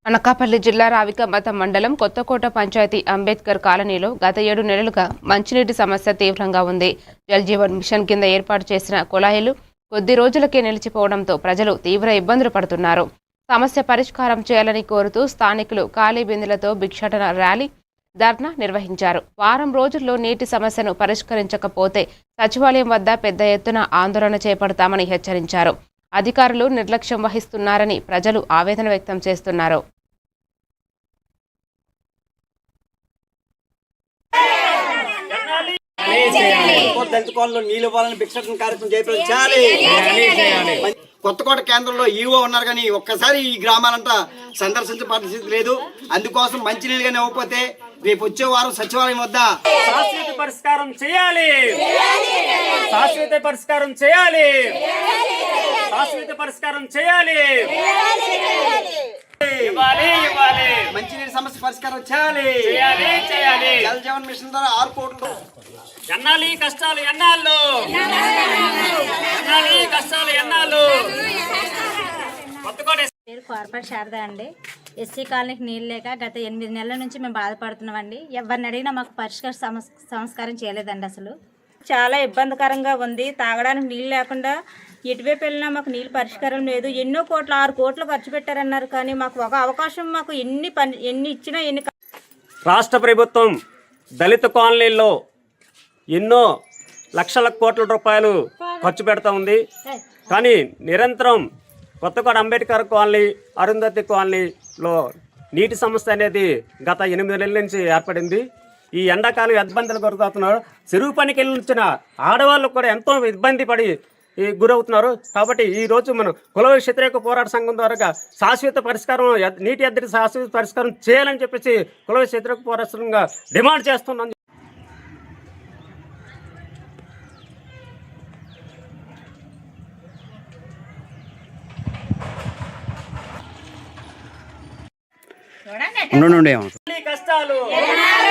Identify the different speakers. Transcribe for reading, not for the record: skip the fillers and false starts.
Speaker 1: అనకాపల్లి జిల్లా రావికంప మండలం కొత్తకోట పంచాయతీ అంబేద్కర్ కాలనీలో గత 7 నెలలుగా మంచినీటి సమస్య తీవ్రంగా ఉంది. జల్ జీవన్ మిషన్ కింద ఏర్పాటు చేసిన కుళాయిలు కొద్ది రోజులకే నిలిచిపోవడంతో ప్రజలు తీవ్ర ఇబ్బందులు పడుతున్నారు. సమస్య పరిష్కారం చేయాలని కోరుతూ స్థానికులు ఖాళీ బిందెలతో భిక్షాటన ర్యాలీ, ధర్నా నిర్వహించారు. వారం రోజుల్లో నీటి సమస్యను పరిష్కరించకపోతే సచివాలయం వద్ద పెద్ద ఎత్తున ఆందోళన చేపడతామని హెచ్చరించారు. అధికారులు నిర్లక్ష్యం వహిస్తున్నారని ప్రజలు ఆవేదన వ్యక్తం చేస్తున్నారు.
Speaker 2: కొత్తకోట కేంద్రంలో ఈవో ఉన్నారు కానీ ఒక్కసారి ఈ గ్రామాలంతా సందర్శించే పరిస్థితి లేదు. అందుకోసం మంచినీళ్ళు కానీ ఇవ్వకపోతే రేపు వచ్చే వారం సచివాలయం వద్ద
Speaker 3: శాశ్వత పరిష్కారం చేయాలి. శాశ్వత పరిష్కారం చేయాలి. శాశ్వత పరిష్కారం చేయాలి.
Speaker 2: మంచినీటి సమస్య పరిష్కారం చేయాలి. జల్ జీవన్ మిషన్ ద్వారా 6 కోట్లు.
Speaker 3: ఎన్నాలి కష్టాలు ఎన్నాళ్ళు, ఎన్నాలి కష్టాలు ఎన్నాళ్ళు.
Speaker 4: పేరు కార్పొరేట్ శారద అండి. ఎస్సీ కాలనీకి నీళ్ళు లేక గత 8 నెలల నుంచి మేము బాధపడుతున్నామండి. ఎవరిని అడిగినా మాకు పరిష్కార సంస్కారం చేయలేదండి. అసలు చాలా ఇబ్బందికరంగా ఉంది. తాగడానికి నీళ్ళు లేకుండా ఎటువైపు వెళ్ళినా మాకు నీళ్ళు పరిష్కారం లేదు. ఎన్నో కోట్లు 6 కోట్లు ఖర్చు పెట్టారన్నారు కానీ మాకు ఒక అవకాశం మాకు ఎన్ని ఇచ్చినా
Speaker 3: రాష్ట్ర ప్రభుత్వం దళిత కాలనీల్లో ఎన్నో లక్షల కోట్ల రూపాయలు ఖర్చు పెడతా ఉంది. కానీ నిరంతరం కొత్తకోట అంబేద్కర్ కాలనీ, అరుంధతి కాలనీలో నీటి సమస్య అనేది గత 8 నెలల నుంచి ఏర్పడింది. ఈ ఎండాకాలం ఇబ్బందులు గురవుతున్నారు. చెరువు పనికి వెళ్ళి వచ్చిన ఆడవాళ్ళు కూడా ఎంతో ఇబ్బంది పడి గురవుతున్నారు. కాబట్టి ఈరోజు మనం కుల వ్యతిరేక పోరాట సంఘం ద్వారా శాశ్వత పరిష్కారం, నీటి ఎద్దడి శాశ్వత పరిష్కారం చేయాలని చెప్పేసి కుల వ్యతిరేక పోరాట సంఘంగా డిమాండ్ చేస్తున్నాం.
Speaker 2: ఉండండి
Speaker 3: కష్టాలు